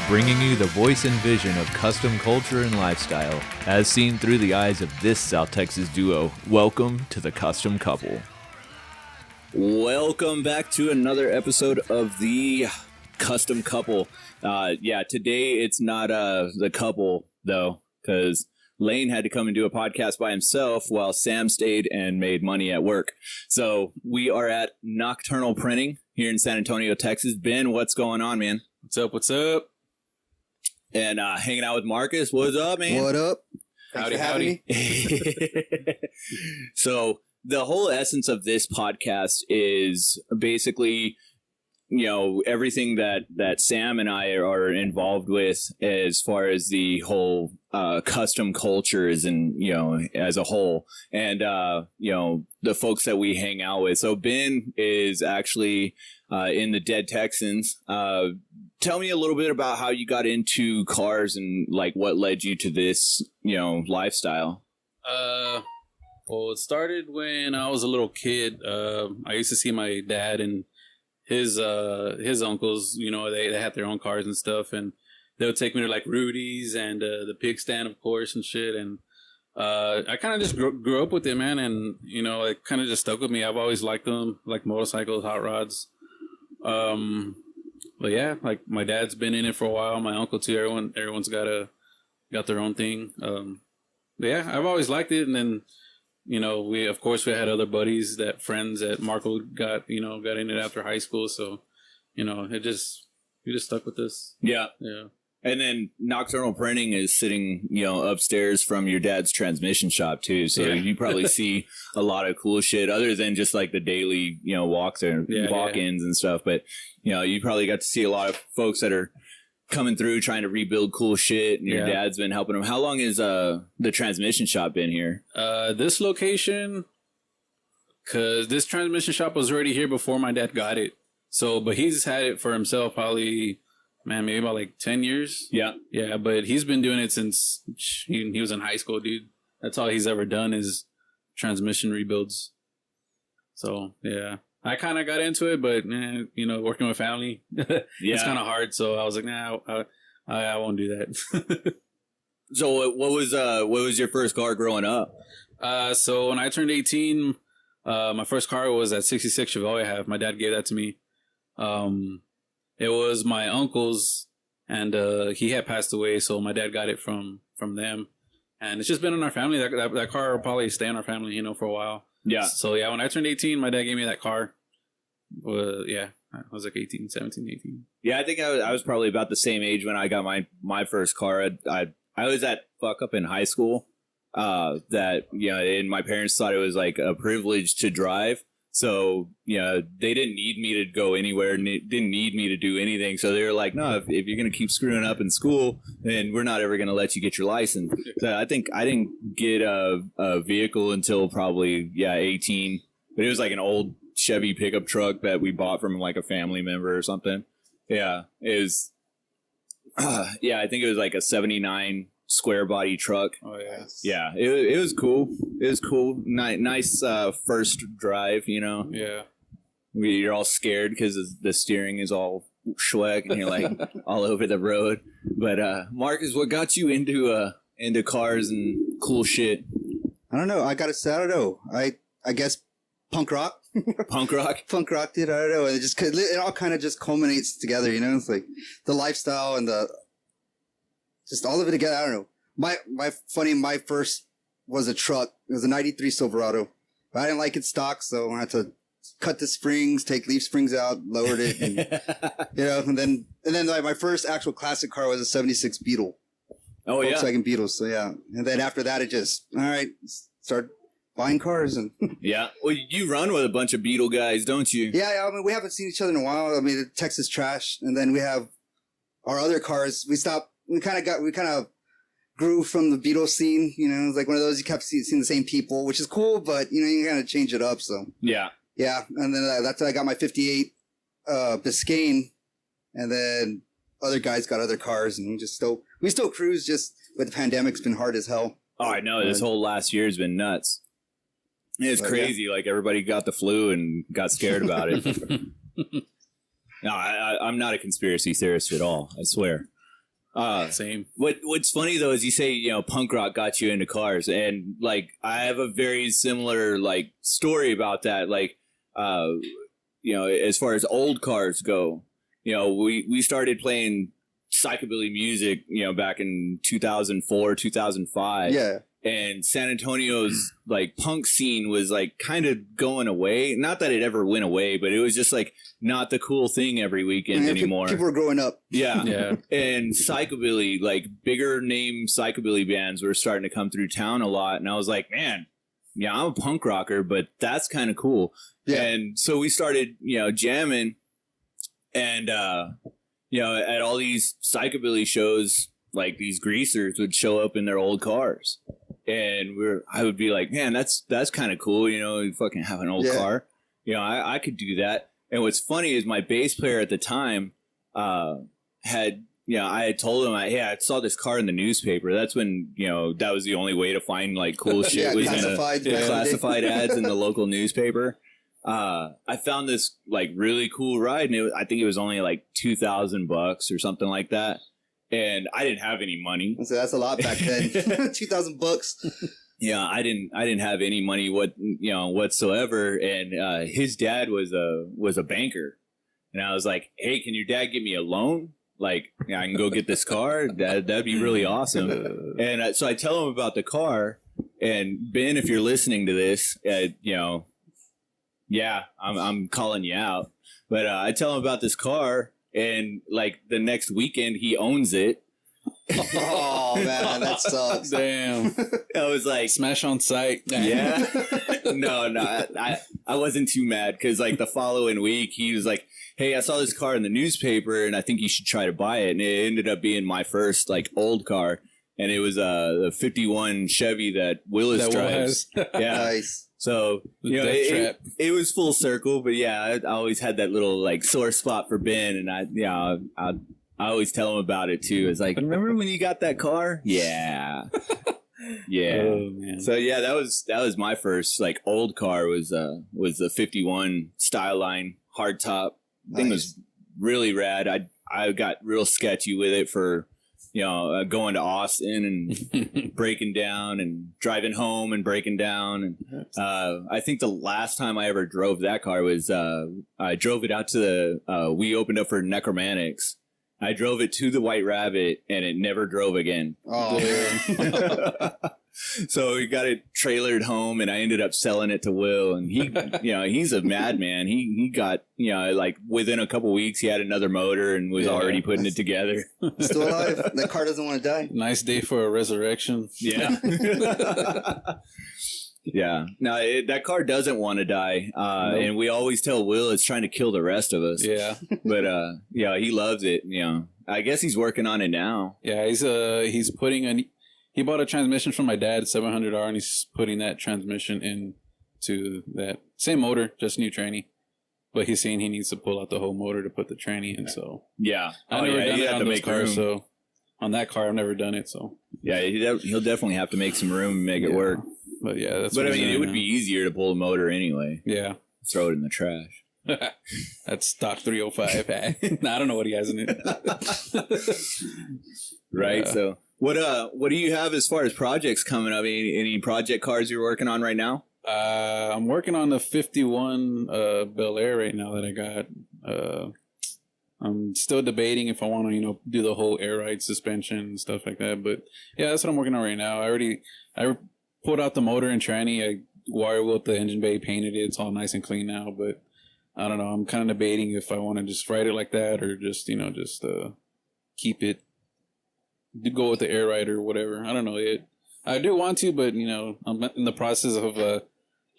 Bringing you the voice and vision of custom culture and lifestyle, as seen through the eyes of this South Texas duo. Welcome to the Custom Couple. Welcome back to another episode of the Custom Couple. Today it's not the couple, though, because Lane had to come and do a podcast by himself while Sam stayed and made money at work. So we are at Nocturnal Printing here in San Antonio, Texas. Ben, what's going on, man? What's up? And hanging out with Marcus. What's up, man? What up? Howdy. So the whole essence of this podcast is basically, you know, everything that Sam and I are involved with as far as the whole custom cultures and, you know, as a whole, and, you know, the folks that we hang out with. So Ben is actually in the Dead Texans. Tell me a little bit about how you got into cars and like what led you to this, you know, lifestyle. Well, it started when I was a little kid. I used to see my dad and his uncles, you know, they had their own cars and stuff, and they would take me to like Rudy's and the pig stand, of course, and shit. And I kind of just grew up with it, man, and you know, it kind of just stuck with me. I've always liked them, like motorcycles, hot rods. But yeah, like my dad's been in it for a while. My uncle too. Everyone's got their own thing. But yeah, I've always liked it. And then, you know, we had other buddies, friends that Marco got in it after high school. So, you know, we just stuck with this. Yeah. Yeah. And then Nocturnal Printing is sitting, you know, upstairs from your dad's transmission shop too. So you probably see a lot of cool shit other than just like the daily, you know, walk-ins and stuff. But, you know, you probably got to see a lot of folks that are coming through trying to rebuild cool shit. And your dad's been helping them. How long has the transmission shop been here? This location, because this transmission shop was already here before my dad got it. So, but he's had it for himself probably... Man, maybe about like 10 years. Yeah. Yeah, but he's been doing it since he was in high school, dude. That's all he's ever done is transmission rebuilds. So, yeah. I kind of got into it, but, you know, working with family, it's kind of hard. So I was like, nah, I won't do that. So what was your first car growing up? So when I turned 18, my first car was that 66 Chevelle I have. My dad gave that to me. It was my uncle's, and he had passed away, so my dad got it from them. And it's just been in our family. That car will probably stay in our family, you know, for a while. Yeah. So, yeah, when I turned 18, my dad gave me that car. I was like 17, 18. Yeah, I think I was probably about the same age when I got my first car. I was that fuck up in high school that, you know, and my parents thought it was like a privilege to drive. So, you know, they didn't need me to go anywhere, didn't need me to do anything. So they were like, no, if you're going to keep screwing up in school, then we're not ever going to let you get your license. So I think I didn't get a vehicle until probably, 18. But it was like an old Chevy pickup truck that we bought from like a family member or something. Yeah, it was, I think it was like a 79 square body truck. Oh yeah. Yeah, it was cool. It was cool. Nice first drive, you know. Yeah. You're all scared because the steering is all schweck and you're like all over the road. But Marcus, what got you into cars and cool shit? I don't know. I guess punk rock. Punk rock? Punk rock, dude. I don't know. It all kind of just culminates together, you know? It's like the lifestyle and just all of it together. I don't know. My first was a truck. It was a 93 Silverado. But I didn't like it stock, so I had to cut the springs, take leaf springs out, lowered it, and, you know, and then like my first actual classic car was a 76 Beetle. Oh, Volkswagen Beetle. So yeah. And then after that, it just, all right, start buying cars and yeah. Well, you run with a bunch of Beetle guys, don't you? Yeah. I mean, we haven't seen each other in a while. I mean, Texas Trash, and then we have our other cars. We kind of grew from the Beetle scene, you know. It was like one of those you kept seeing the same people, which is cool, but you know, you kind of change it up. So yeah. And then that's when I got my 58 Biscayne, and then other guys got other cars, and we still cruise. Just but the pandemic's been hard as hell. Oh, I know. This whole last year has been nuts. It's crazy. Yeah. Like everybody got the flu and got scared about it. No, I'm not a conspiracy theorist at all. I swear. Same. What's funny though is you say punk rock got you into cars, and like I have a very similar like story about that. Like as far as old cars go, we started playing psychobilly music back in 2004 2005. Yeah. And San Antonio's like punk scene was like kind of going away. Not that it ever went away, but it was just like not the cool thing every weekend anymore. People were growing up. Yeah. Yeah. And psychobilly, like bigger name psychobilly bands were starting to come through town a lot. And I was like, man, yeah, I'm a punk rocker, but that's kind of cool. Yeah. And so we started, jamming and, at all these psychobilly shows, like these greasers would show up in their old cars. And I would be like, man, that's kind of cool. You fucking have an old car. I could do that. And what's funny is my bass player at the time I had told him, I saw this car in the newspaper. That's when, that was the only way to find like cool shit was classified ads in the local newspaper. I found this like really cool ride, and I think it was only like $2,000 or something like that. And I didn't have any money. So that's a lot back then. $2,000. Yeah, I didn't have any money whatsoever. And his dad was a banker, and I was like, "Hey, can your dad give me a loan? Like, I can go get this car. That'd be really awesome." And so I tell him about the car. And Ben, if you're listening to this, I'm calling you out. But I tell him about this car. And like the next weekend, he owns it. Oh man, that sucks. Damn. I was like, smash on sight. Yeah. No, I wasn't too mad because like the following week, he was like, "Hey, I saw this car in the newspaper, and I think you should try to buy it." And it ended up being my first like old car, and it was the '51 Chevy that Willis drives. Yeah. Nice. So, it was full circle, but yeah, I always had that little like sore spot for Ben, and I always tell him about it too. It's like, remember when you got that car? Yeah. Yeah. Oh, man. So yeah, that was my first like old car was the 51 Styline hardtop. Thing was really rad. I got real sketchy with it for going to Austin and breaking down and driving home and breaking down. And I think the last time I ever drove that car was I drove it out to we opened up for Necromantics. I drove it to the White Rabbit, and it never drove again. Oh, man. So we got it trailered home, and I ended up selling it to Will. And he, he's a madman. He got, like within a couple weeks, he had another motor and was already putting it together. Still alive. That car doesn't want to die. Nice day for a resurrection. Yeah. Yeah. No, that car doesn't want to die. Nope. And we always tell Will it's trying to kill the rest of us. Yeah. But, he loves it. I guess he's working on it now. Yeah. He's putting he bought a transmission from my dad, 700R, and he's putting that transmission into that same motor, just new tranny. But he's saying he needs to pull out the whole motor to put the tranny in. So yeah, I've never done it on those cars. So on that car, I've never done it. So yeah, he'll definitely have to make some room and make it work. But yeah, but I mean, it would be easier to pull a motor anyway. Yeah, throw it in the trash. That's stock 305. I don't know what he has in it. Right. So. What do you have as far as projects coming up? Any project cars you're working on right now? I'm working on the 51 Bel Air right now that I got. I'm still debating if I want to, do the whole air ride suspension and stuff like that. But yeah, that's what I'm working on right now. I pulled out the motor and tranny. I wire wheeled the engine bay, painted it. It's all nice and clean now. But I don't know. I'm kind of debating if I want to just ride it like that or just keep it. To go with the air ride or whatever. I don't know yet. I do want to, but I'm in the process of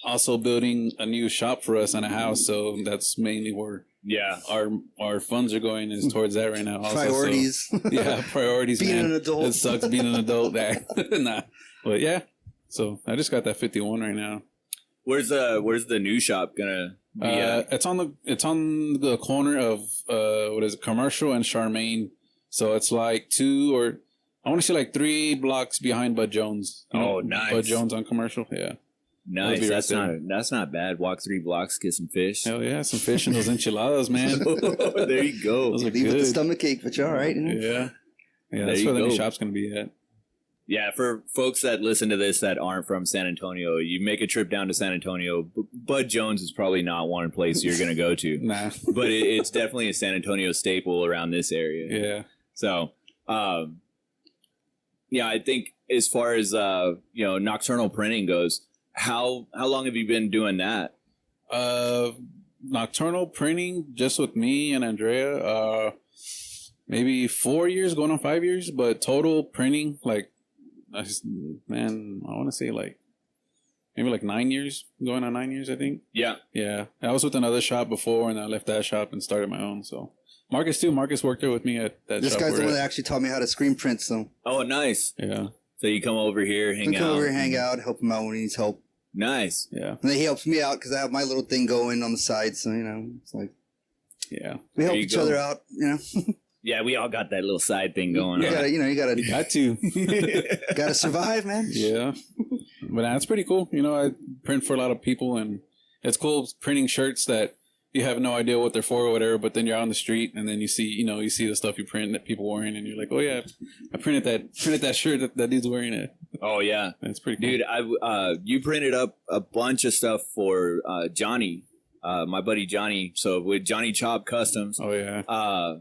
also building a new shop for us and a house. So that's mainly where our funds are going is towards that right now. Also. Priorities. So, yeah, priorities. Being man. an adult. It sucks being an adult. Nah, but yeah. So I just got that 51 right now. Where's the new shop gonna It's on the corner of what is it, Commercial and Charmaine. So it's like I want to say like 3 blocks behind Bud Jones. Nice. Bud Jones on Commercial, yeah. Nice. That's not bad. Walk 3 blocks, get some fish. Hell yeah, some fish and those enchiladas, man. There you go. Those are Leave good. with the stomach ache, but you're all right. You know? Yeah. Yeah, that's where the new shop's going to be at. Yeah, for folks that listen to this that aren't from San Antonio, you make a trip down to San Antonio. Bud Jones is probably not one place you're going to go to. Nah. But it's definitely a San Antonio staple around this area. Yeah. So, yeah, I think as far as, nocturnal printing goes, how long have you been doing that? Nocturnal printing, just with me and Andrea, maybe 4 years, going on 5 years, but total printing, like, I want to say like maybe like 9 years, going on 9 years, I think. Yeah. Yeah. I was with another shop before, and I left that shop and started my own. So Marcus too. Marcus worked there with me at that this shop. This guy's the one that actually taught me how to screen print. So. Oh, nice. Yeah. So you come over here, hang out, help him out when he needs help. Nice. Yeah. And then he helps me out because I have my little thing going on the side. So, it's like. Yeah. We help each other out, Yeah, we all got that little side thing going on. You got to. Gotta survive, man. Yeah. But that's pretty cool. I print for a lot of people, and it's cool printing shirts that you have no idea what they're for or whatever, but then you're out on the street and then you see the stuff you print that people wearing, and you're like, oh yeah, I printed that shirt that dude's wearing it. Oh yeah. That's pretty cool. Dude, you printed up a bunch of stuff for Johnny, my buddy Johnny. So with Johnny Chop Customs. Oh yeah.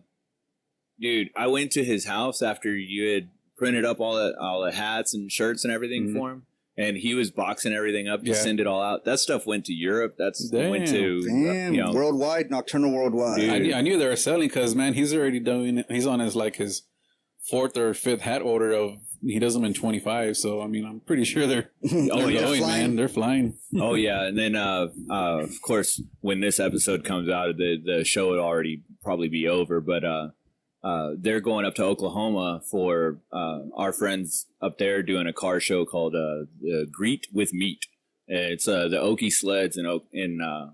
Dude, I went to his house after you had printed up all the hats and shirts and everything for him, and he was boxing everything up to send it all out. That stuff went to Europe. Went to worldwide, Nocturnal Worldwide. I knew they were selling because man, he's already doing it. He's on his 4th or 5th hat order of. He does them in 25, so I mean, I'm pretty sure they're going, man. They're flying. Oh yeah, and then of course, when this episode comes out, the show would already probably be over, but. They're going up to Oklahoma for our friends up there doing a car show called Greet with Meat. It's the Okie Sleds in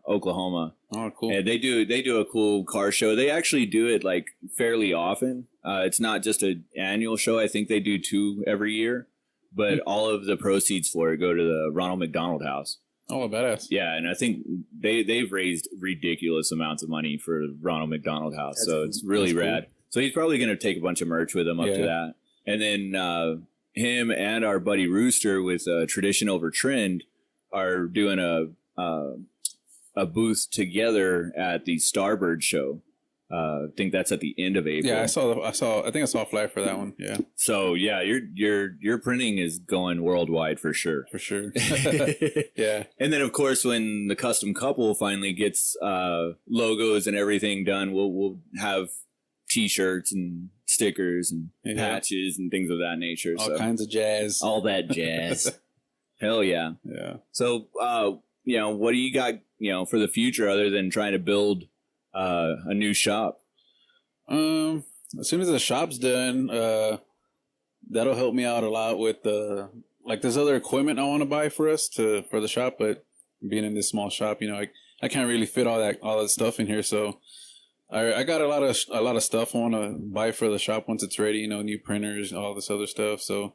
Oklahoma. Oh, cool! And they do a cool car show. They actually do it like fairly often. It's not just an annual show. I think they do 2 every year, but all of the proceeds for it go to the Ronald McDonald House. Oh, badass! Yeah, and I think they've raised ridiculous amounts of money for Ronald McDonald House. So it's really rad. Cool. So he's probably going to take a bunch of merch with him up to that. And then him and our buddy Rooster with Tradition Over Trend are doing a booth together at the Starbird show. I think that's at the end of April. Yeah, I think I saw a flyer for that one. Yeah. So yeah, your printing is going worldwide for sure. For sure. Yeah. And then of course when the Custom Couple finally gets logos and everything done, we'll have T-shirts and stickers and patches and things of that nature. All kinds of jazz. All that jazz. Hell yeah. Yeah. So, what do you got, for the future other than trying to build a new shop? As soon as the shop's done, that'll help me out a lot with there's other equipment I want to buy for the shop, but being in this small shop, I can't really fit all that stuff in here, so I got a lot of stuff I want to buy for the shop once it's ready, new printers, all this other stuff. So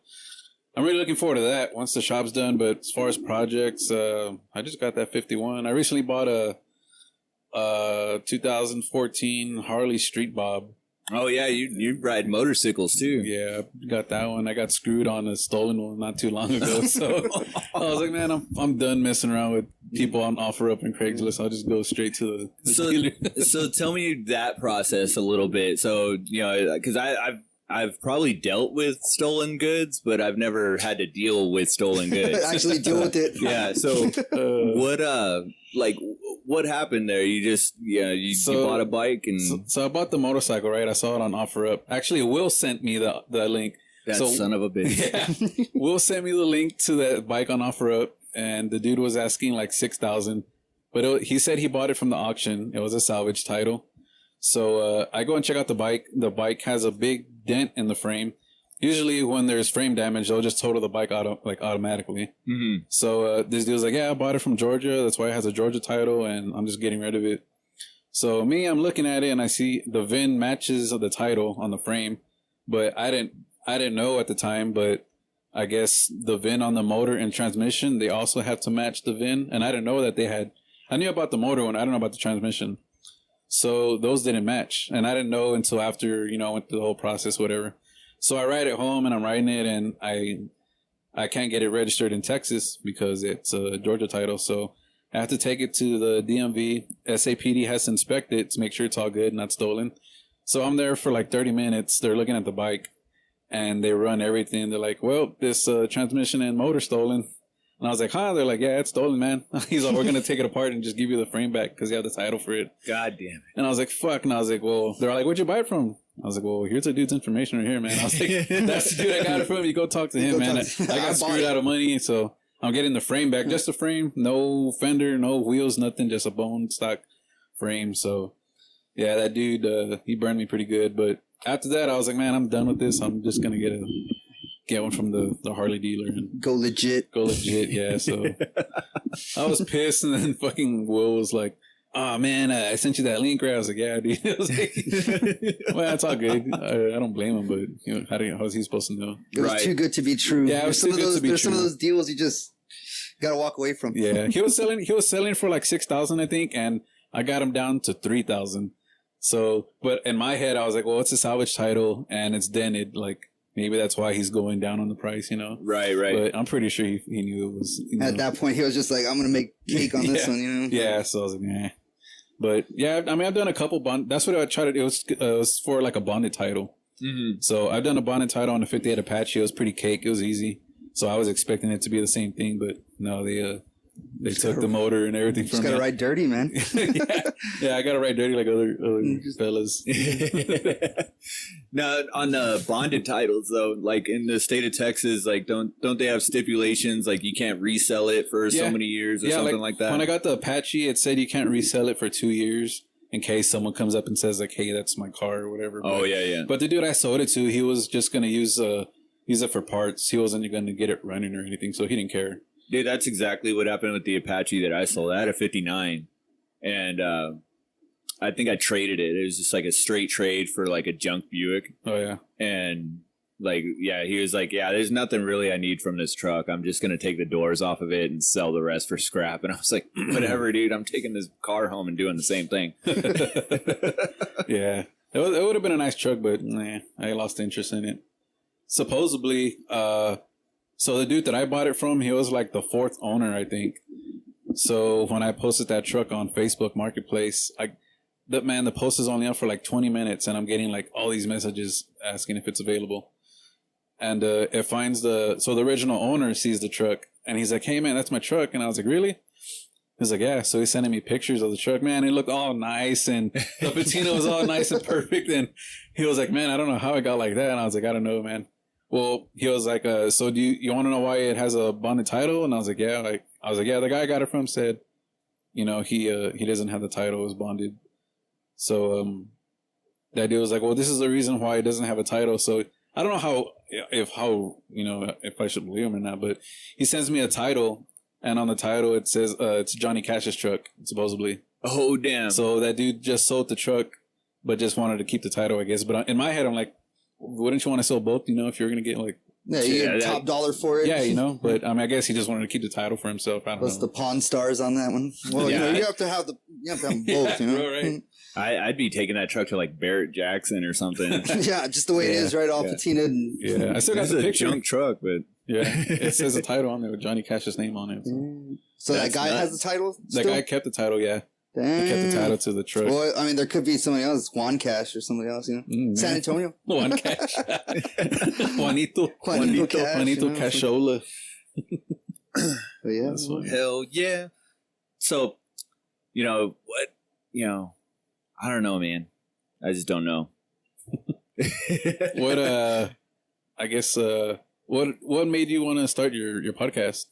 I'm really looking forward to that once the shop's done. But as far as projects, I just got that 51. I recently bought a 2014 Harley Street Bob. Oh yeah, you ride motorcycles too. Yeah, I got that one. I got screwed on a stolen one not too long ago. So I was like, man, I'm done messing around with people on OfferUp and Craigslist. I'll just go straight to the dealer. So tell me that process a little bit. So because I've probably dealt with stolen goods, but I've never had to deal with stolen goods. Actually deal with it. Yeah. So what happened there? You just you bought a bike and so I bought the motorcycle, right? I saw it on OfferUp. Actually, Will sent me the link. That son of a bitch. Yeah. Will sent me the link to that bike on OfferUp, and the dude was asking like $6,000, but he said he bought it from the auction. It was a salvage title. So I go and check out the bike. The bike has a big dent in the frame, usually when there's frame damage, they'll just total the bike automatically. Mm-hmm. So this dude's like, yeah, I bought it from Georgia. That's why it has a Georgia title, and I'm just getting rid of it. So I'm looking at it, and I see the VIN matches the title on the frame, but I didn't know at the time, but I guess the VIN on the motor and transmission, they also have to match the VIN. And I didn't know that they had, I knew about the motor one. I don't know about the transmission. So those didn't match. And I didn't know until after, I went through the whole process, whatever. So I ride it home and I'm riding it, and I can't get it registered in Texas because it's a Georgia title. So I have to take it to the DMV. SAPD has to inspect it to make sure it's all good, not stolen. So I'm there for like 30 minutes. They're looking at the bike. And they run everything. They're like, well, this transmission and motor stolen. And I was like, huh? They're like, yeah, it's stolen, man. He's like, we're going to take it apart and just give you the frame back because you have the title for it. God damn it. And I was like, fuck. And I was like, well, they're like, where'd you buy it from? I was like, well, here's a dude's information right here, man. I was like, that's the dude I got it from. You go talk to him, man. I got screwed out of money. So I'm getting the frame back. Just the frame. No fender, no wheels, nothing. Just a bone stock frame. So, yeah, that dude, he burned me pretty good. But after that, I was like, man, I'm done with this. I'm just going to get one from the Harley dealer. And Go legit, yeah. So I was pissed, and then fucking Will was like, oh, man, I sent you that link, right? I was like, yeah, dude. I was like, well, it's all good. I don't blame him, but how is he supposed to know? It was too good to be true. Yeah, it was too good to be true. There's some of those deals you just got to walk away from. Yeah, he was selling for like 6,000, I think, and I got him down to 3,000. So, but in my head, I was like, well, it's a salvage title and it's dented. Like, maybe that's why he's going down on the price, Right. But I'm pretty sure he knew it was. At that point, he was just like, I'm going to make cake on this one, Yeah, so I was like, eh. But yeah, I've done a couple bond. That's what I tried to do. It was for like a bonded title. Mm-hmm. So I've done a bonded title on the 58 Apache. It was pretty cake. It was easy. So I was expecting it to be the same thing, but no, they took the motor and everything from me. Just gotta ride dirty, man. yeah, I gotta ride dirty like other fellas. Now, on the bonded titles, though, like in the state of Texas, like don't they have stipulations like you can't resell it for so many years or something like that? When I got the Apache, it said you can't resell it for 2 years in case someone comes up and says like, "Hey, that's my car" or whatever. Oh, yeah. But the dude I sold it to, he was just gonna use it for parts. He wasn't gonna get it running or anything, so he didn't care. Dude, that's exactly what happened with the Apache that I sold. I had a 59, and I think I traded it. It was just like a straight trade for like a junk Buick. Oh, yeah. And like, yeah, he was like, yeah, there's nothing really I need from this truck. I'm just going to take the doors off of it and sell the rest for scrap. And I was like, whatever, dude. I'm taking this car home and doing the same thing. Yeah. It would have been a nice truck, but I lost interest in it. Supposedly, so the dude that I bought it from, he was like the fourth owner, I think. So when I posted that truck on Facebook Marketplace, the post is only up for like 20 minutes, and I'm getting like all these messages asking if it's available. And it finds the original owner sees the truck, and he's like, "Hey man, that's my truck." And I was like, "Really?" He's like, "Yeah." So he's sending me pictures of the truck. Man, it looked all nice, and the patina was all nice and perfect. And he was like, "Man, I don't know how it got like that." And I was like, "I don't know, man." Well, he was like, "So do you want to know why it has a bonded title?" And I was like, "Yeah." "Yeah." The guy I got it from said, he doesn't have the title, it was bonded. So that dude was like, "Well, this is the reason why it doesn't have a title." So I don't know if I should believe him or not, but he sends me a title, and on the title it says it's Johnny Cash's truck, supposedly. Oh damn! So that dude just sold the truck, but just wanted to keep the title, I guess. But in my head, I'm like, wouldn't you want to sell both? If you're gonna get like, you get top dollar for it. Yeah, but I guess he just wanted to keep the title for himself. I don't know. What's the Pawn Stars on that one? Well, you have to have them both. Right. I'd be taking that truck to like Barrett Jackson or something. Yeah, just the way it is, right off patina. Yeah, I still got the picture. Junk truck, but yeah, it says a title on there with Johnny Cash's name on it. So that guy has the title. That guy kept the title. Yeah. Damn. He kept the title to the truck. Well, I mean, there could be somebody else, Juan Cash or somebody else, San Antonio. Juan Cash. Juanito Cash, Cashola. But yeah. Hell yeah. So, what, I don't know, man. I just don't know. What, I guess, what made you want to start your podcast?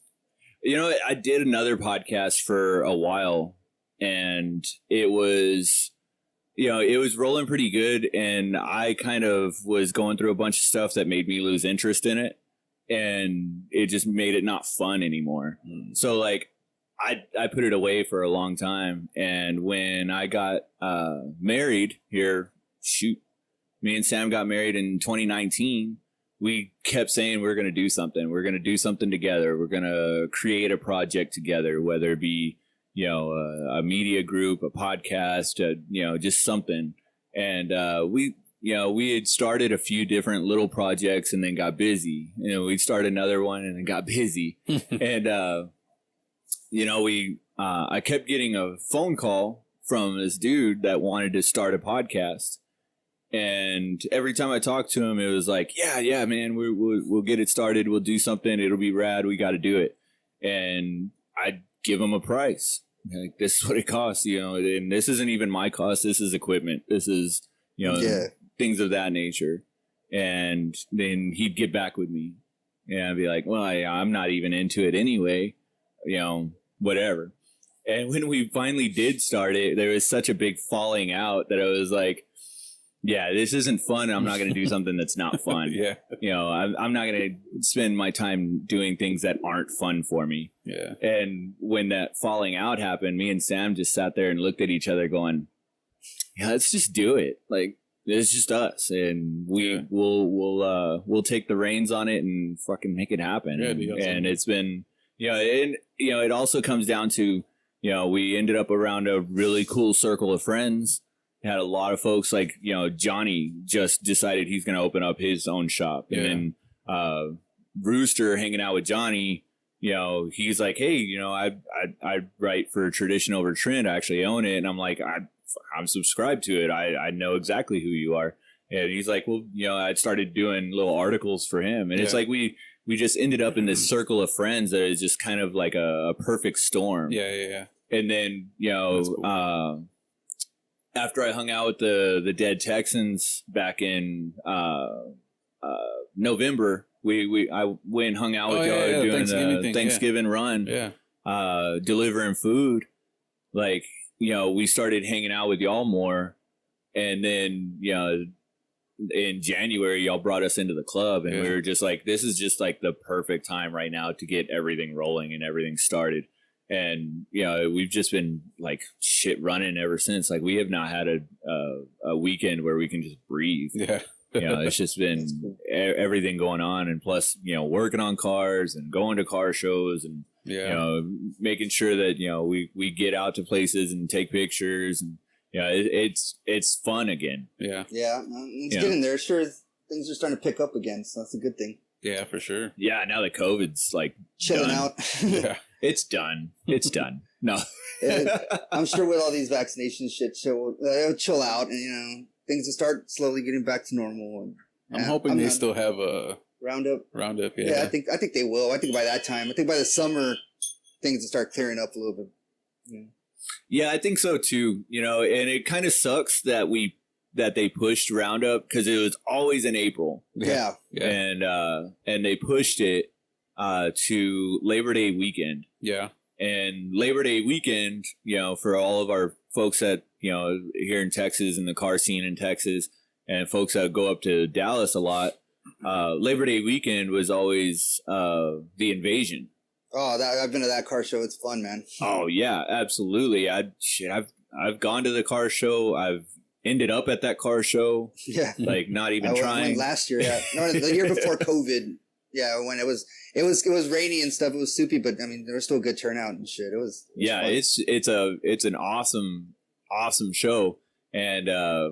I did another podcast for a while, and it was, it was rolling pretty good, and I kind of was going through a bunch of stuff that made me lose interest in it, and it just made it not fun anymore. So like I put it away for a long time, and when I got married here, me and Sam got married in 2019. We kept saying we're going to do something. We're going to do something together. We're going to create a project together, whether it be a media group, a podcast, just something. And we had started a few different little projects and then got busy. We started another one and then got busy. And I kept getting a phone call from this dude that wanted to start a podcast. And every time I talked to him, it was like, yeah, man, we'll get it started. We'll do something. It'll be rad. We got to do it. And I'd give him a price. Like, this is what it costs, and this isn't even my cost. This is equipment. This is, things of that nature. And then he'd get back with me and I'd be like, well, I'm not even into it anyway, whatever. And when we finally did start it, there was such a big falling out that I was like, yeah, this isn't fun. I'm not going to do something that's not fun. Yeah. I'm not going to spend my time doing things that aren't fun for me. Yeah. And when that falling out happened, me and Sam just sat there and looked at each other going, yeah, let's just do it. Like, it's just us. And we'll take the reins on it and fucking make it happen. Yeah, and it's been, it also comes down to, we ended up around a really cool circle of friends. Had a lot of folks like, Johnny just decided he's going to open up his own shop. Yeah. And then Rooster hanging out with Johnny, he's like, hey, I write for Tradition Over Trend. I actually own it. And I'm like, I'm subscribed to it. I know exactly who you are. And he's like, well, I started doing little articles for him. And it's like we just ended up in this circle of friends that is just kind of like a perfect storm. Yeah. And then, cool. After I hung out with the Dead Texans back in November, I went and hung out with y'all doing the Thanksgiving run, delivering food. Like, we started hanging out with y'all more, and then in January y'all brought us into the club, and we were just like, this is just like the perfect time right now to get everything rolling and everything started. And, we've just been like shit running ever since. Like, we have not had a weekend where we can just breathe. Yeah. It's just been everything going on. And plus, working on cars and going to car shows and, making sure that, we get out to places and take pictures. And, it's fun again. Yeah. Yeah. It's getting there. Sure. Things are starting to pick up again. So that's a good thing. Yeah, for sure. Yeah. Now that COVID's like chilling done. out. Yeah. It's done. It's done. No. I'm sure with all these vaccination shit, it'll chill out and, things will start slowly getting back to normal. And, I'm hoping they still have a roundup. Yeah. I think they will. I think by that time, by the summer, things will start clearing up a little bit. Yeah. Yeah, I think so too. And it kind of sucks that they pushed Roundup because it was always in April. Yeah. And they pushed it to Labor Day weekend. Yeah. And Labor Day weekend, for all of our folks that, here in Texas and the car scene in Texas and folks that go up to Dallas a lot, Labor Day weekend was always the Invasion. Oh, I've been to that car show. It's fun, man. Oh yeah, absolutely. I've gone to the car show. I've ended up at that car show. Yeah. Like not even trying. Went last year. Yeah. No, the year before COVID. Yeah. When it was rainy and stuff. It was soupy, but I mean, there was still a good turnout and shit. It was fun. It's an awesome show. And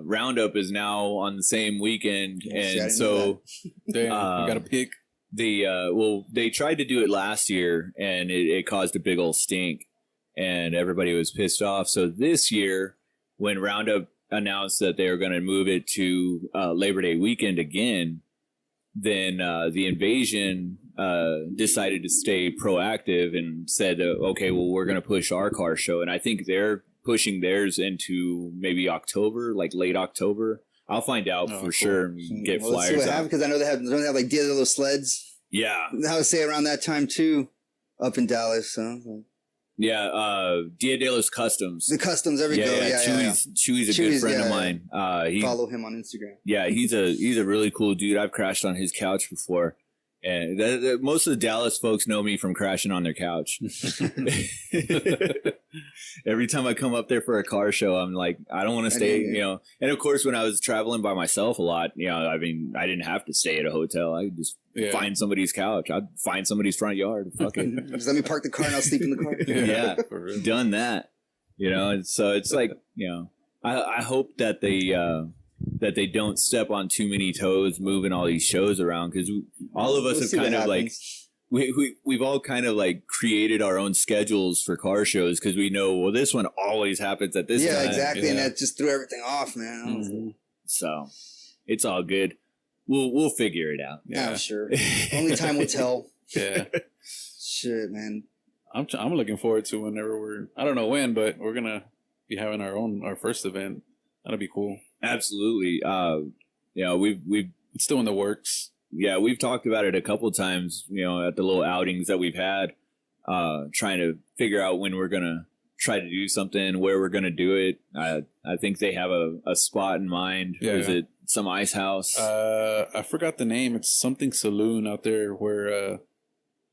Roundup is now on the same weekend. And so we got to pick. They tried to do it last year and it caused a big old stink and everybody was pissed off. So this year when Roundup announced that they were going to move it to Labor Day weekend again, then the Invasion decided to stay proactive and said, okay, well, we're going to push our car show. And I think they're pushing theirs into maybe October, like late October. I'll find out for sure and get flyers. Let's see what happens because I know they have like deal little sleds. Yeah, I would say around that time too, up in Dallas. So Yeah, Dia de los Customs. The Customs, there we go. Yeah, Chewy's a good friend of mine. Follow him on Instagram. Yeah, he's a really cool dude. I've crashed on his couch before. And most of the Dallas folks know me from crashing on their couch. Every time I come up there for a car show, I'm like, I don't want to stay, you know. And of course, when I was traveling by myself a lot, you know, I mean, I didn't have to stay at a hotel. I could just find somebody's couch. I'd find somebody's front yard. Fuck it. Just let me park the car and I'll sleep in the car. Yeah, done that. You know, and so it's like, you know, I hope that they don't step on too many toes moving all these shows around, because all of us have kind of like we've all kind of like created our own schedules for car shows, because we know, well, this one always happens at this time. Yeah, exactly. And that just threw everything off, man. Mm-hmm. So it's all good. We'll figure it out. Yeah, sure. Only time will tell. Yeah. Shit, man. I'm looking forward to whenever I don't know when, but we're gonna be having our first event. That'll be cool. Absolutely. You know, we've it's still in the works. Yeah, we've talked about it a couple times, you know, at the little outings that we've had, trying to figure out when we're gonna try to do something, where we're gonna do it. I think they have a spot in mind. Yeah. Is it some ice house? I forgot the name. It's something saloon out there where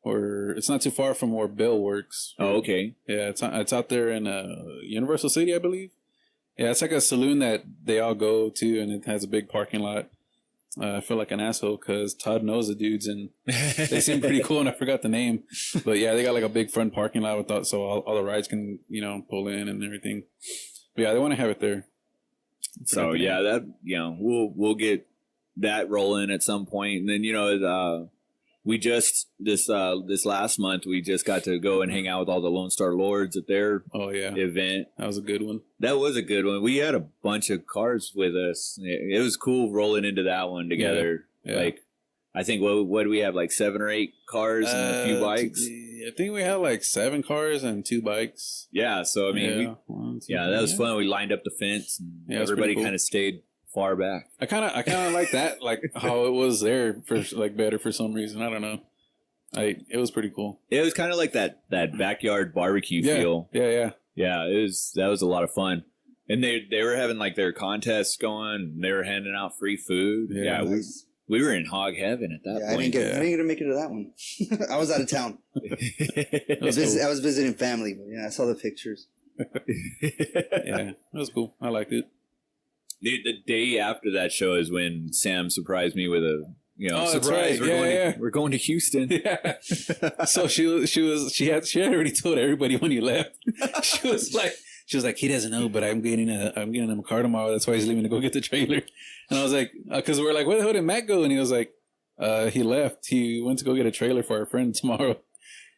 it's not too far from where Bill works. Oh, okay. Yeah, it's out there in Universal City, I believe. Yeah, it's like a saloon that they all go to, and it has a big parking lot. I feel like an asshole because Todd knows the dudes, and they seem pretty cool, and I forgot the name. But yeah, they got like a big front parking lot with that, so all the rides can, you know, pull in and everything. But yeah, they want to have it there. So yeah, that, you know, we'll get that rolling at some point, and then, you know, we just this last month we just got to go and hang out with all the Lone Star Lords at their event. That was a good one. That was a good one. We had a bunch of cars with us. It was cool rolling into that one together. Yeah. Like, I think what do we have, like 7 or 8 cars and a few bikes? I think we had like 7 cars and 2 bikes. Yeah, so I mean, that was fun. We lined up the fence, and everybody kind of stayed far back. I kind of like that, like how it was there for like better for some reason. I don't know. It was pretty cool. It was kind of like that backyard barbecue feel. Yeah. That was a lot of fun. And they were having like their contests going. They were handing out free food. Yeah, we were in hog heaven at that point. I didn't get to make it to that one. I was out of town. I was visiting family, but yeah, I saw the pictures. Yeah, it was cool. I liked it. The day after that show is when Sam surprised me with a, you know, surprise. Right. We're going to Houston. Yeah. So she had already told everybody when he left. She was like, he doesn't know, but I'm getting him a car tomorrow. That's why he's leaving to go get the trailer. And I was like, because we're like, where the hell did Matt go? And he was like, he left. He went to go get a trailer for our friend tomorrow.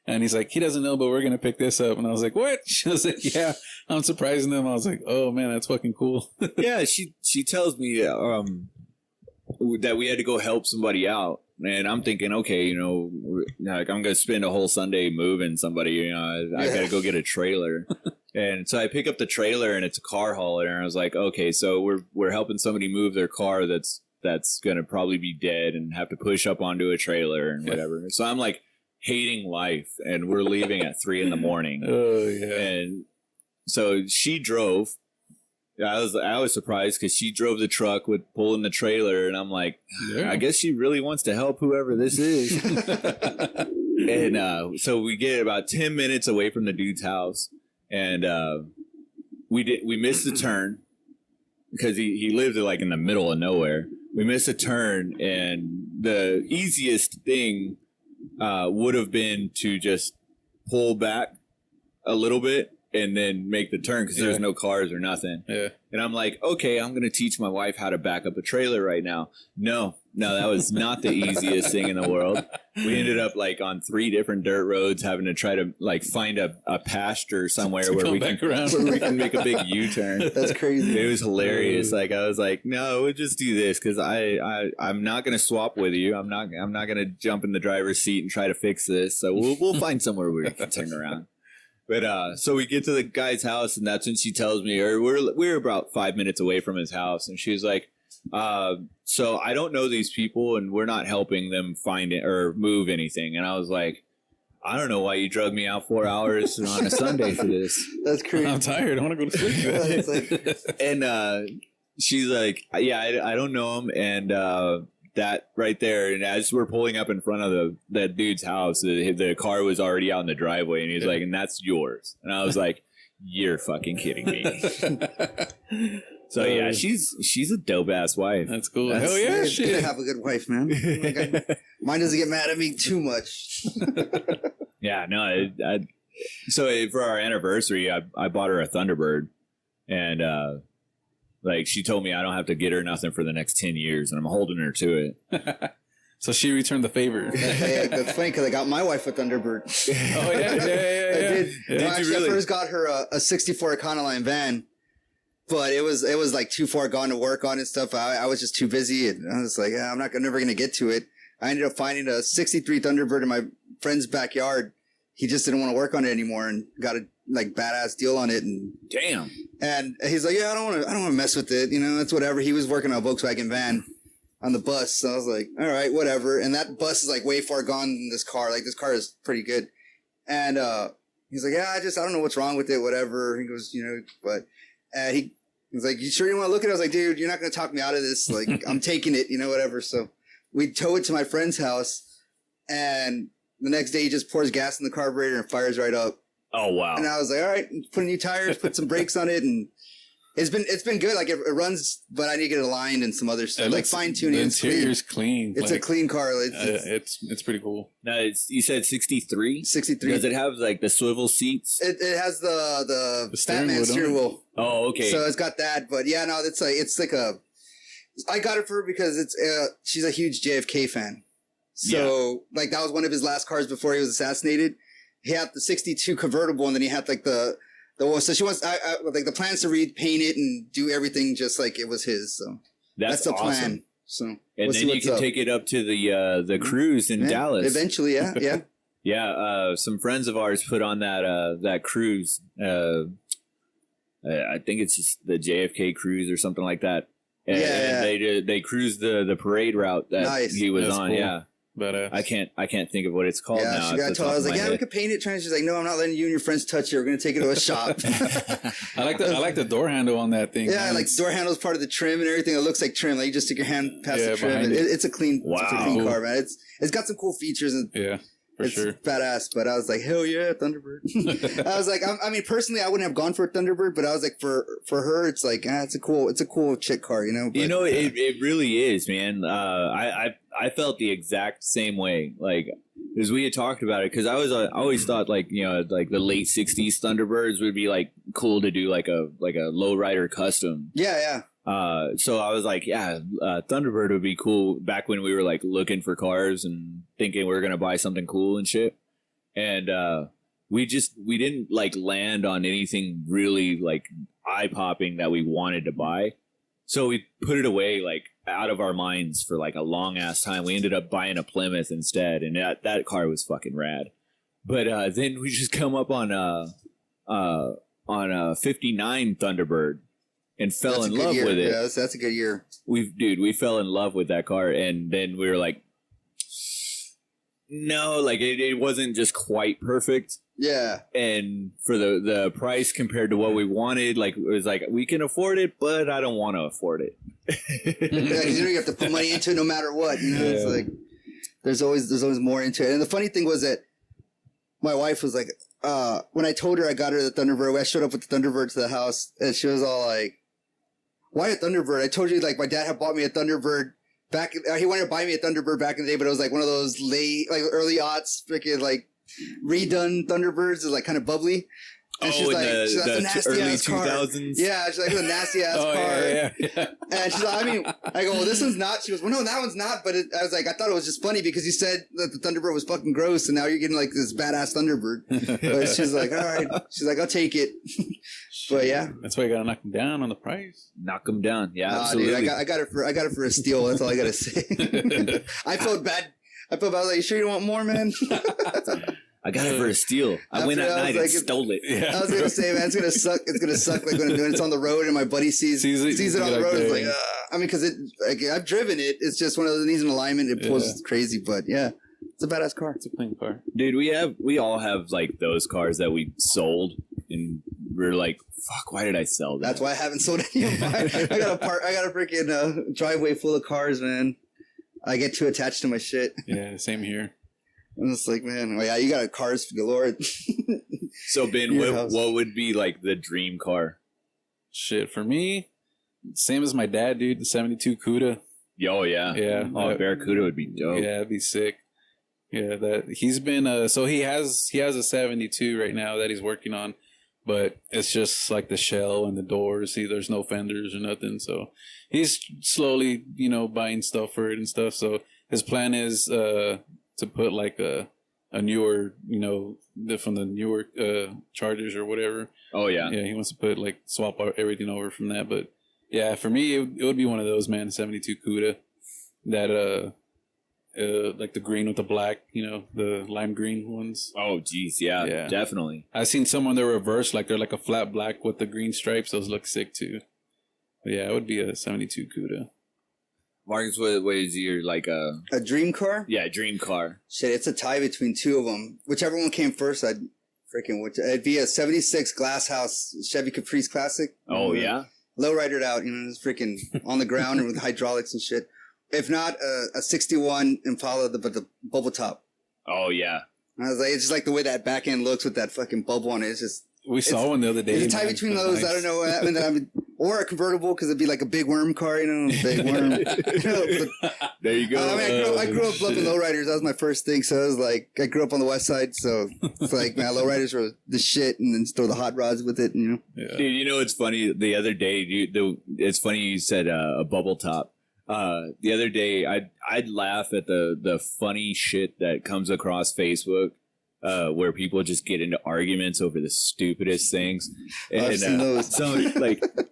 And he's like, he doesn't know, but we're going to pick this up. And I was like, what? She was like, yeah, I'm surprising them. I was like, oh, man, that's fucking cool. Yeah, she tells me that we had to go help somebody out. And I'm thinking, okay, you know, like I'm going to spend a whole Sunday moving somebody. You know, I got to go get a trailer. And so I pick up the trailer, and it's a car hauler. And I was like, okay, so we're helping somebody move their car that's going to probably be dead and have to push up onto a trailer and whatever. So I'm like, hating life, and we're leaving at 3 a.m. Oh yeah. And so she drove. I was surprised because she drove the truck with pulling the trailer, and I'm like, I guess she really wants to help whoever this is. And so we get about 10 minutes away from the dude's house, and we missed the turn because he lived like in the middle of nowhere. We missed a turn, and the easiest thing would have been to just pull back a little bit and then make the turn, because there's no cars or nothing. Yeah. And I'm like, okay, I'm going to teach my wife how to back up a trailer right now. No, that was not the easiest thing in the world. We ended up like on 3 different dirt roads, having to try to like find a pasture somewhere where we can make a big U-turn. That's crazy. It was hilarious. Like, I was like, no, we'll just do this, because I'm not going to swap with you. I'm not going to jump in the driver's seat and try to fix this. So we'll find somewhere where we can turn around. But so we get to the guy's house, and that's when she tells me, or we're about 5 minutes away from his house, and she's like, so I don't know these people, and we're not helping them find it or move anything. And I was like, I don't know why you drug me out 4 hours on a Sunday for this. That's crazy. I'm tired. I want to go to sleep. And she's like, yeah, I don't know him. And that right there, and as we're pulling up in front of that dude's house, the car was already out in the driveway, and he's like, and that's yours. And I was like, you're fucking kidding me. So yeah, she's a dope ass wife. That's cool. That's, Hell yeah, Good shit. to have a good wife, man. Mine doesn't get mad at me too much. Yeah, no. So for our anniversary, I bought her a Thunderbird, and like she told me I don't have to get her nothing for the next 10 years, and I'm holding her to it. So she returned the favor. Hey, that's funny because I got my wife a Thunderbird. Oh yeah. I did. Did you Actually, really? I first got her a 64 Econoline van, but it was like too far gone to work on and stuff. I was just too busy, and I was like, I'm never gonna get to it. I ended up finding a 63 Thunderbird in my friend's backyard. He just didn't want to work on it anymore, and got a like badass deal on it. And Damn. And he's like, yeah, I don't want to mess with it. You know, it's whatever. He was working on a Volkswagen van on the bus. So I was like, all right, whatever. And that bus is like way far gone than this car. Like this car is pretty good. And, he's like, yeah, I don't know what's wrong with it. Whatever. He goes, you know, but, he's like, you sure you want to look at it? I was like, dude, you're not going to talk me out of this. Like, I'm taking it, you know, whatever. So we tow it to my friend's house, and the next day he just pours gas in the carburetor and fires right up. Oh wow. And I was like, all right, put new tires, put some brakes on it, and it's been good. Like it runs, but I need to get it aligned and some other stuff, like fine tuning. The interior's clean. It's like, a clean car. It's pretty cool. No, you said 63. 63. Does it have like the swivel seats? It has the steering Batman wheel, steering wheel. Oh, okay. So it's got that, but yeah, no, it's like I got it for her because she's a huge JFK fan. So like that was one of his last cars before he was assassinated. He had the 62 convertible, and then he had like the one. So she wants like the plans to repaint it and do everything just like it was his. So that's the awesome plan. So and we'll then you can take it up to the cruise in Dallas. Eventually, yeah. Yeah, some friends of ours put on that cruise. I think it's just the JFK cruise or something like that. And they cruised the parade route that he was on. Cool. Yeah. But I can't think of what it's called now. I was like, yeah, we could paint it. She's like, no, I'm not letting you and your friends touch it. We're gonna take it to a shop. I like the door handle on that thing. Yeah, man. Like the door handle is part of the trim and everything. It looks like trim. Like you just stick your hand past the trim. It's a clean, car, man. It's got some cool features and it's sure badass. But I was like, hell yeah, Thunderbird. I was like, I mean, personally, I wouldn't have gone for a Thunderbird, but I was like, for her, it's like, it's a cool chick car, you know. But, it really is, man. I felt the exact same way, like, because we had talked about it. Because I always thought, like, you know, like the late '60s Thunderbirds would be like cool to do like a lowrider custom. Yeah. So I was like, Thunderbird would be cool back when we were like looking for cars and thinking we were gonna buy something cool and shit. And we didn't like land on anything really like eye popping that we wanted to buy. So we put it away like out of our minds for like a long ass time. We ended up buying a Plymouth instead, and that car was fucking rad. But then we just come up on a '59 Thunderbird and fell in love with it. Yeah, that's a good year. We fell in love with that car, and then we were like, no, like it wasn't just quite perfect. Yeah. And for the price compared to what we wanted, like it was like we can afford it, but I don't want to afford it. Yeah, 'cause you have to put money into it no matter what. You know, it's like there's always more into it. And the funny thing was that my wife was like, when I told her I got her the Thunderbird, I showed up with the Thunderbird to the house, and she was all like, "Why a Thunderbird?" I told you like my dad had bought me a Thunderbird back. He wanted to buy me a Thunderbird back in the day, but it was like one of those early aughts, freaking like redone Thunderbirds. Is like kind of bubbly. And she's like, that's a nasty ass car. 2000s. Yeah, she's like, it's a nasty ass car. Yeah. And she's like, I mean, I go, well, this one's not. She goes, well, no, that one's not. But I was like, I thought it was just funny because you said that the Thunderbird was fucking gross, and now you're getting like this badass Thunderbird. But she's like, all right. She's like, I'll take it. But yeah, that's why you gotta knock him down on the price. Knock him down. Yeah, absolutely. Dude, I got it for a steal. That's all I gotta say. I felt bad. I was like, you sure you want more, man? I got it for a steal. I went at night and stole it. Yeah. I was gonna say, man, it's gonna suck. It's gonna suck like when it's on the road and my buddy sees it on the road. It's like, I mean, because I've driven it. It's just one of those needs an alignment. It pulls crazy, but yeah. It's a badass car. It's a clean car. Dude, we all have like those cars that we sold, and we're like, fuck, why did I sell that? That's why I haven't sold any of mine. I got a freaking driveway full of cars, man. I get too attached to my shit. Yeah, same here. I'm just like, man, well, yeah, you got cars galore. So Ben, what would be like the dream car? Shit, for me, same as my dad, dude. The 72 Cuda. Oh yeah, Yeah. Oh, Barracuda would be dope. Yeah, it'd be sick. Yeah, that he's been. So he has a 72 right now that he's working on, but it's just like the shell and the doors. See, there's no fenders or nothing. So he's slowly, buying stuff for it and stuff. So his plan is to put like a newer, from the newer Chargers or whatever. Oh yeah. Yeah, he wants to put like swap everything over from that. But yeah, for me, it would be one of those, man. 72 Cuda, that like the green with the black, the lime green ones. Oh geez, yeah, definitely. I've seen some when they're reversed, like they're like a flat black with the green stripes. Those look sick too. But yeah, it would be a 72 Cuda. Marcus, what is your like a dream car? Yeah, dream car. Shit, it's a tie between two of them. Whichever one came first, it'd be a 76 Glass House Chevy Caprice Classic. Oh yeah. Lowridered out, it's freaking on the ground and with hydraulics and shit. If not, a 61 Impala, but the bubble top. Oh yeah. I was like, it's just like the way that back end looks with that fucking bubble on it. It's just. We saw one the other day. It's a tie between those. Nice. I don't know what happened. Or a convertible because it'd be like a big worm car, big worm. There you go. I grew up loving lowriders. That was my first thing. So I was like, I grew up on the west side, so it's like, man, lowriders were the shit, and then throw the hot rods with it. Yeah. Dude, it's funny. The other day, it's funny you said a bubble top. The other day, I'd laugh at the funny shit that comes across Facebook. Where people just get into arguments over the stupidest things. And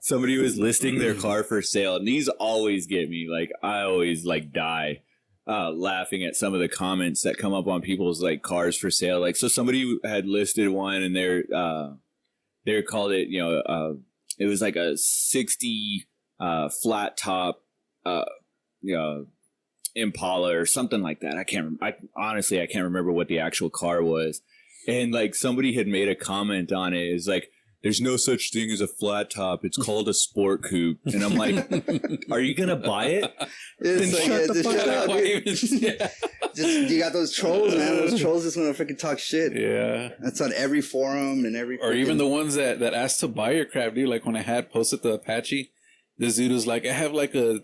somebody was listing their car for sale, and these always get me. Like, I always die laughing at some of the comments that come up on people's like cars for sale. Like, so somebody had listed one, and they called it, it was like a 60 flat top Impala or something like that. I honestly can't remember what the actual car was. And like somebody had made a comment on it. It's like, there's no such thing as a flat top. It's called a sport coupe. And I'm like, are you going to buy it? It's like, shut the fuck up, dude. You got those trolls, man. Those trolls just want to freaking talk shit. Yeah. That's on every forum and every. Or even the ones that asked to buy your crap, dude. Like when I had posted the Apache, this dude was like, I have like a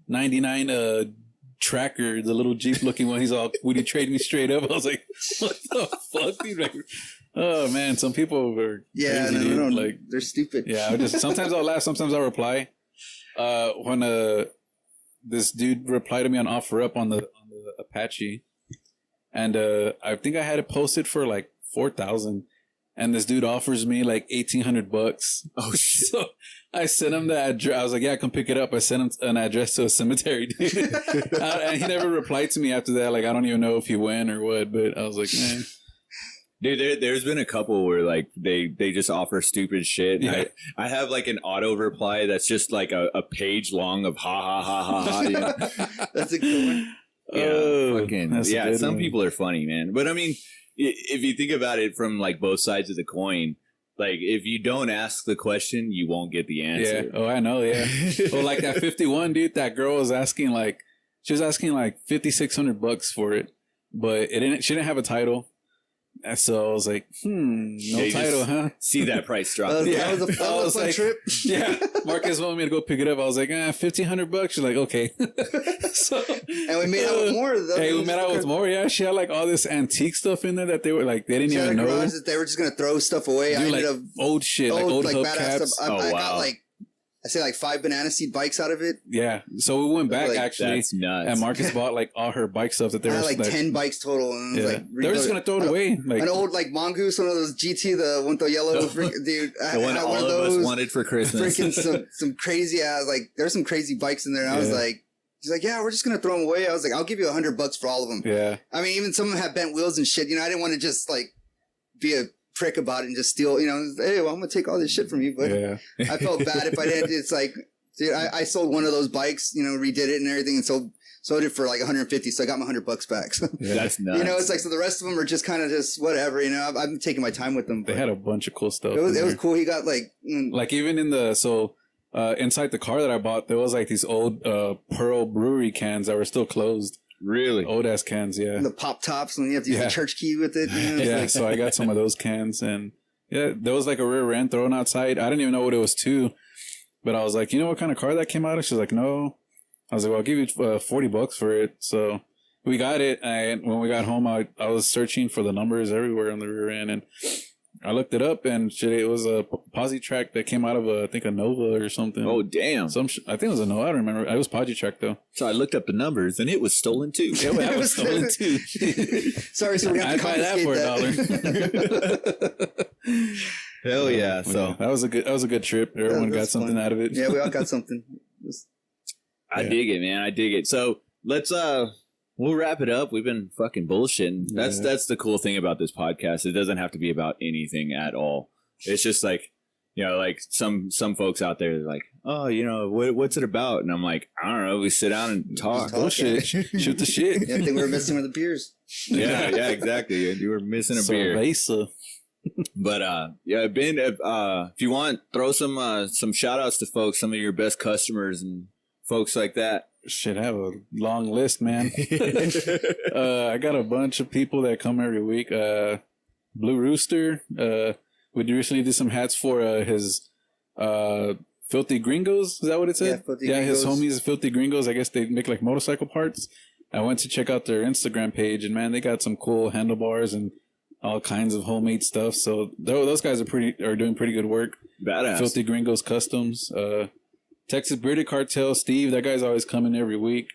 99 Tracker, the little Jeep looking one. He's all, would you trade me straight up? I was like, what the fuck, dude? Like, oh man, some people are crazy, dude. Like, they're stupid. Yeah, sometimes I'll laugh, sometimes I'll reply. When this dude replied to me on OfferUp on the Apache, and I think I had it posted for like 4,000. And this dude offers me like $1,800. Oh shit! So I sent him the address. I was like, "Yeah, come pick it up." I sent him an address to a cemetery, dude. And he never replied to me after that. Like, I don't even know if he went or what. But I was like, man, dude, there's been a couple where like they just offer stupid shit. Yeah. I have like an auto reply that's just like a page long of ha ha ha ha ha. Yeah. That's a good one. Yeah, some people are funny, man. But I mean, if you think about it from like both sides of the coin, like if you don't ask the question, you won't get the answer. Yeah. Oh, I know. Yeah. Well, like that 51, dude, that girl was asking like, she was asking like $5,600 for it, but she didn't have a title. And so I was like, no title, huh? See that price drop. That was a fun trip. Yeah. Marcus wanted me to go pick it up. I was like, $1,500. She's like, okay. And we made out with more. Hey, we made out with more. Yeah. She had like all this antique stuff in there that they were like, they didn't even know. That they were just going to throw stuff away. Dude, I ended up old shit, like old hubcaps. Stuff. I got like, I say like 5 banana seed bikes out of it. Yeah. So we went back actually. That's nuts. And Marcus bought like all her bike stuff that they were like 10 bikes total. And yeah. They were just going to throw it away. Like an old like Mongoose, one of those GT, the one with the yellow, dude. The one all of us wanted for Christmas. Freaking some crazy ass, like there's some crazy bikes in there. And I was like, he's like, yeah, we're just going to throw them away. I was like, I'll give you $100 for all of them. Yeah. I mean, even some of them have bent wheels and shit. I didn't want to just like be a prick about it and just steal, hey, well, I'm going to take all this shit from you. But I felt bad if I did. It's like, dude, I sold one of those bikes, redid it and everything, and sold sold it for like 150. So I got my $100 back. So, That's nuts. you know, it's like, so the rest of them are just kind of just whatever, you know, I'm taking my time with them. They had a bunch of cool stuff. It was cool. He got like even in inside the car that I bought, there was like these old Pearl Brewery cans that were still closed. Really? Old ass cans, yeah. the pop tops when you have to use the church key with it. You know? Yeah, so I got some of those cans, and yeah, there was like a rear end thrown outside. I didn't even know what it was to, but I was like, you know what kind of car that came out of? She's like, no. I was like, well, I'll give you $40 for it. So we got it, and when we got home, I was searching for the numbers everywhere on the rear end, and I looked it up, and shit, it was a Posi-Track that came out of I think a Nova or something. Oh, damn. I think it was a Nova. I don't remember. It was Posi-Track though. So I looked up the numbers, and it was stolen too. Yeah, well, that was stolen too. Sorry, so we're going to buy that for $1. Hell yeah! So that was a good trip. Everyone got something out of it. Yeah, we all got something. I dig it, man. I dig it. So let's we'll wrap it up. We've been fucking bullshitting. That's the cool thing about this podcast. It doesn't have to be about anything at all. It's just like, you know, like some folks out there are like, oh, you know, what's it about? And I'm like, I don't know. We sit down and talk. Bullshit. Shoot the shit. Yeah, I think we were missing with the beers. Yeah, exactly. You were missing a beer. Cerveza. But yeah, Ben, if you want, throw some shout outs to folks, some of your best customers and folks like that. Shit, I have a long list, man. I got a bunch of people that come every week. Blue Rooster. We recently did some hats for his Filthy Gringos. Is that what it said? Yeah, his homies, Filthy Gringos. I guess they make like motorcycle parts. I went to check out their Instagram page, and man, they got some cool handlebars and all kinds of homemade stuff. So those guys are doing pretty good work. Badass. Filthy Gringos Customs. Texas Bearded Cartel, Steve. That guy's always coming every week.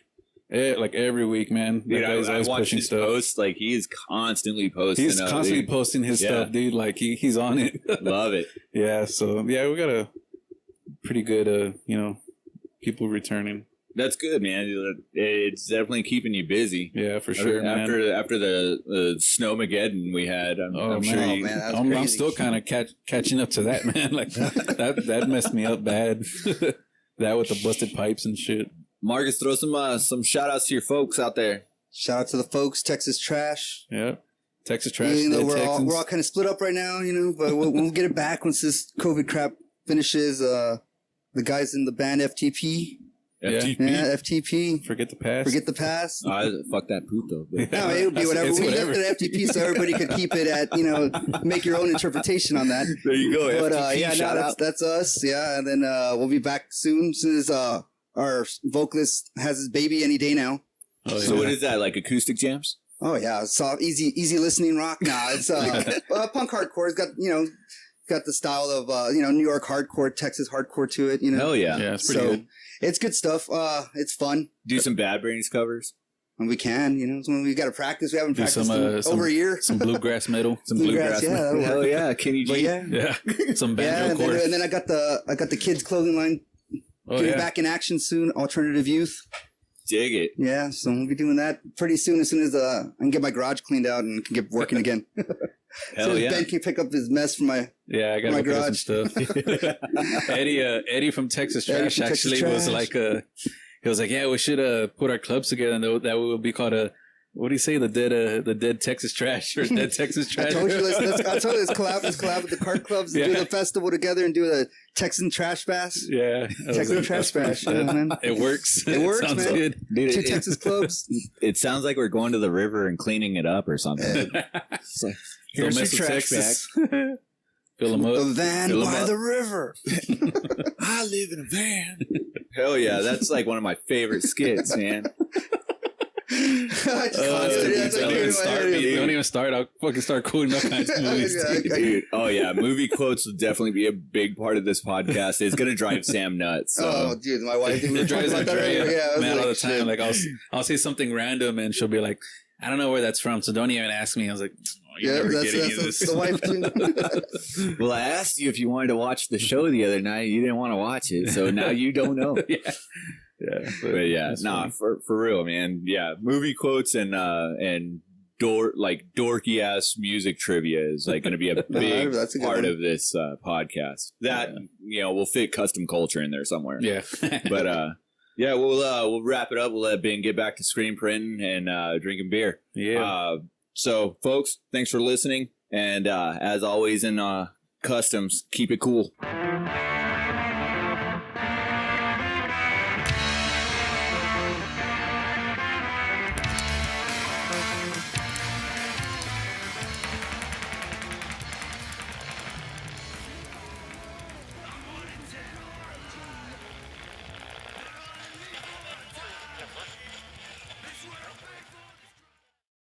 Like every week, man. That Dude, guy's always pushing stuff. Posts, like he is constantly posting. He's constantly posting his stuff, dude. Like he's on it. Love it. Yeah. So yeah, we got a pretty good, people returning. That's good, man. It's definitely keeping you busy. Yeah, for sure, man. After the Snowmageddon we had, I'm sure I'm still kind of catching up to that, man. Like that messed me up bad. That with the busted pipes and shit. Marcus, throw some shout outs to your folks out there. Shout out to the folks, Texas Trash. Yeah. Texas Trash. You know, we're all kind of split up right now, you know, but we'll get it back once this COVID crap finishes. The guys in the band FTP. FTP. Yeah, FTP. Forget the past. Fuck that puto. No, it would be whatever. We left it at FTP so everybody could keep it at, make your own interpretation on that. There you go. But FTP, that's us. Yeah, and then we'll be back soon as our vocalist has his baby any day now. Oh, yeah. So what is that, like acoustic jams? Oh yeah, soft, easy listening rock. Nah, it's punk hardcore. It's got got the style of New York hardcore, Texas hardcore to it. Hell yeah, yeah, it's pretty good. It's good stuff. It's fun. Do some Bad Brains covers. When we can, when we got to practice. We haven't practiced in over a year. Some bluegrass metal. Some bluegrass metal. Hell yeah, Kenny G. Yeah. Some banjo chords. And then I got the kids clothing line getting back in action soon. Alternative Youth. Dig it. Yeah, so we'll be doing that pretty soon. As soon as I can get my garage cleaned out and can get working again. Hell yeah. Ben can pick up his mess from my I got my garage some stuff. Eddie from Texas Trash was like he was like, yeah, we should put our clubs together and that would be called what do you say, the Dead Texas Trash or Dead Texas Trash? I told you, let's collab with the cart clubs and do the festival together and do the Texan Trash Bash. Yeah, Texan Trash Bash. Man. It works. It works, sounds man. Good. Dude, Two Texas clubs. It sounds like we're going to the river and cleaning it up or something. Here's your trash bag. Fill them up. A van by the river. I live in a van. Hell yeah, that's like one of my favorite skits, man. Don't even start. I'll fucking start quoting all kinds of movies. Dude, oh yeah, movie quotes will definitely be a big part of this podcast. It's gonna drive Sam nuts. So. Oh, dude, my wife drives Andrea mad all the time. Like I'll say something random and she'll be like, I don't know where that's from, so don't even ask me. I was like, that's the wife too. Well, I asked you if you wanted to watch the show the other night. You didn't want to watch it, so now you don't know. Yeah, but yeah, for real, man. Yeah, movie quotes and dorky ass music trivia is like going to be a big part of this podcast. That will fit custom culture in there somewhere. Yeah, but Yeah, we'll wrap it up. We'll let Ben get back to screen printing and drinking beer. Yeah. So, folks, thanks for listening. And as always in customs, keep it cool.